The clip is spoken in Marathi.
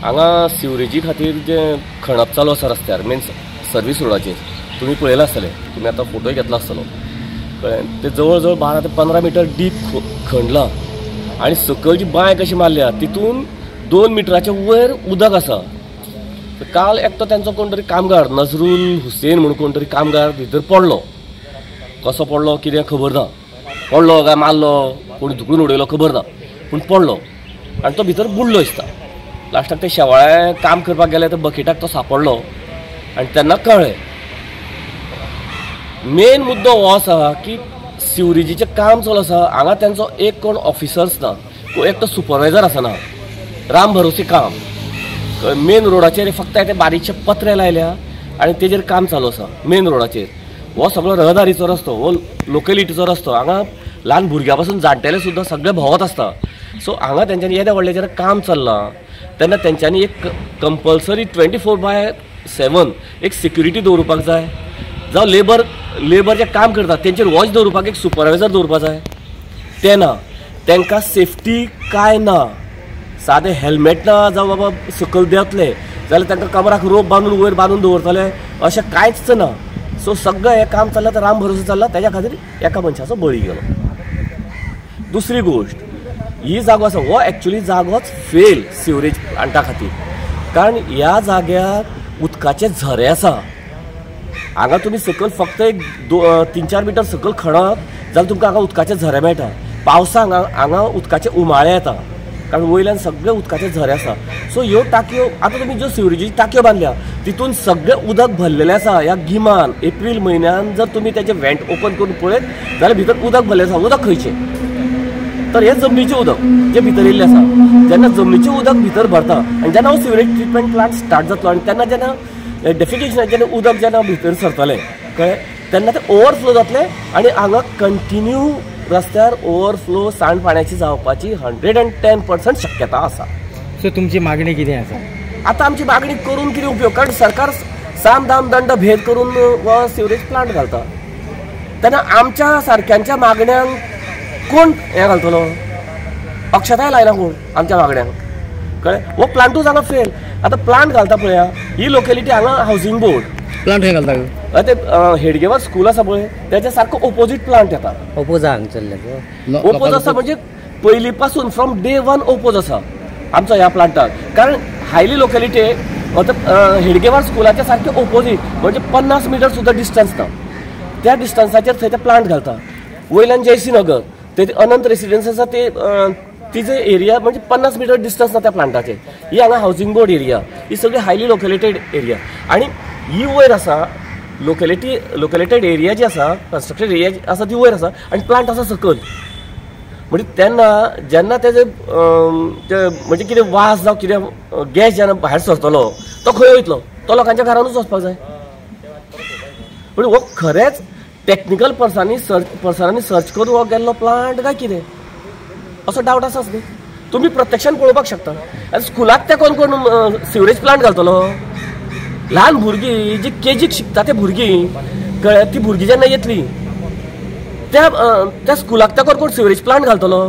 हांगा सिवरेजी खातीर जे खणप चालू आसा रस्त्यार मेन सर्वीस रोडाचेर तुमी पळयलां आसतलें, तुमी आतां फोटोय घेतला आसतलो कळ्ळें. ते जवळ जवळ 12 ते 15 मिटर डीप खणलां आनी सकयल जी बांय कशी मारल्या तितून 2 मिटराच्या वयर उदक आसा. काल एकटो तांचो कोण तरी कामगार नजरुल हुसेन म्हणून कोण तरी कामगार भितर पडलो. कसो पडलो कितें खबर ना, पडलो काय मारलो कोणी धुकलून उडयलो खबर ना, पूण पडलो आनी तो भितर बुडलो दिसता. लास्टाक ते शेवाळे काम करपाक गेले तर बकेटाक तो सांपडलो आनी तेन्ना कळ्ळें. मेन मुद्दो हो आसा की सिवरेजीचें काम चालू आसा, हांगा तांचो एक कोण ऑफिसर्स ना, एकटो सुपरवायझर आसना. राम भरोसे काम मेन रोडाचेर फक्त ते बारीकशे पत्रे लायल्या आनी तेजेर काम चालू आसा मेन रोडाचेर. हो सगळो रहदारीचो रस्तो, हो लोकेलिटीचो रस्तो. हांगा ल्हान भुरग्यां पासून जाणटेले सुद्दां सगळे भोंवत आसता. सो हांगा तेंच्यांनी येद्या व्हडलेचेर काम चल्लां तेन्ना तेंच्यांनी एक कंपल्सरी 24/7 एक सिक्युरिटी दवरपाक जाय. जावं लेबर जे काम करतात तेंचेर वॉच दवरपाक एक सुपरवायझर दवरपाक जाय. ते ना, तांकां सेफ्टी काय ना. सादें हेल्मेट ना, जावं बाबा सकयल देंवतले जाल्यार तांकां कमराक रोप बांदून वयर बांदून दवरतले अशें कांयच ना. सो सगळें हें काम चल्लां तर राम भरोसे चल्लां, तेज्या खातीर एका मनशाचो बळी गेलो. दुसरी गोश्ट, ही जागो आसा हो एक्चुली जागोच फेल सिवरेज प्लांटा खातीर, कारण ह्या जाग्यार उदकाचे झरे आसा. हांगा तुमी सकयल फक्त एक 3-4 मिटर सकयल खणत जाल्यार तुमकां हांगा उदकाचे झरे मेळटा. पावसाक हांगा उदकाचे उमाळे येता कारण वयल्यान सगळे उदकाचे झरे आसा. सो ह्यो टाकयो आतां तुमी ज्यो सिवरेजीच्यो टाकयो बांदल्या तितून सगळें उदक भरलेलें आसा. ह्या गिमान एप्रील म्हयन्यान जर तुमी तेजे व्हेंट ओपन करून पळयत जाल्यार भितर उदक भरलें आसा. उदक खंयचें तर हें जमनीचें उदक जें भितर येयल्लें आसा. जेन्ना जमनीचें उदक भितर भरता आनी जेन्ना हो सिवरेज ट्रिटमेंट प्लांट स्टार्ट जातलो आनी तेन्ना जेन्ना डेफिकेशनाचें उदक जेन्ना भितर सरतलें कळ्ळें, तेन्ना तें ओवरफ्लो जातलें आनी हांगा कंटिन्यू रस्त्यार ओवरफ्लो सांडपाण्याची जावपाची 110% शक्यता आसा. सो तुमची मागणी कितें आसा? आतां आमची मागणी करून कितें उपयोग, कारण सरकार साम दाम दंड भेद करून हो सिवरेज प्लांट घालता. तेन्ना आमच्या सारक्यांच्या मागण्यांक कोण हें घालतलो? अक्षताय लायना कोण आमच्या मागण्यांक कळ्ळें. हो प्लांटूच हांगा फेल. आतां प्लांट घालता पळया ही लोकेलिटी हांगा हावसिंग बोर्ड प्लांट खंय घालता? ते हेडगेवर स्कूल आसा पळय तेच्या सारको ओपोजीट प्लांट येता. ओपोज चल्ले ओपोज आसा म्हणजे पयली पासून फ्रॉम डे 1 ओपोज आसा आमचो ह्या प्लांटाक. कारण हायली लोकेलिटी हेडगेवर स्कुलाच्या सारके ओपोजीट म्हणजे 50 मिटर सुद्दां डिस्टन्स ना. त्या डिस्टन्साचेर थंय ते प्लांट घालता. वयल्यान जयसी नगर ते अनंत रेसिडेन्स आसा ते तिजे एरिया म्हणजे 50 मिटर डिस्टन्स ना त्या प्लांटाचेर. ही हांगा हावसिंग बोर्ड एरिया, ही सगळी हायली लोकेटेड एरिया आनी ही वयर आसा. लोकेटेड एरिया जी आसा, कन्स्ट्रक्टेड एरिया जी आसा ती वयर आसा आनी प्लांट आसा सकयल. म्हणजे तेन्ना जेन्ना तेजे म्हणजे कितें वास जावं कितें गॅस जेन्ना भायर सरतलो तो खंय वयतलो? तो लोकांच्या घरानूच वचपाक जाय. पूण हो खरेंच टॅक्निकल पर्सनांनी सर्च करून हो गेल्लो प्लांट काय कितें असो डावट आसाच न्ही. तुमी प्रत्यक्षान पळोवपाक शकता. आनी स्कुलाक ते कोण कोण सिवरेज प्लांट घालतलो? ल्हान भुरगीं जी केजीक शिकता ते भुरगीं कळ्ळें, ती भुरगीं जेन्ना येतलीं त्या स्कुलाक ते कोण सिवरेज प्लांट घालतलो?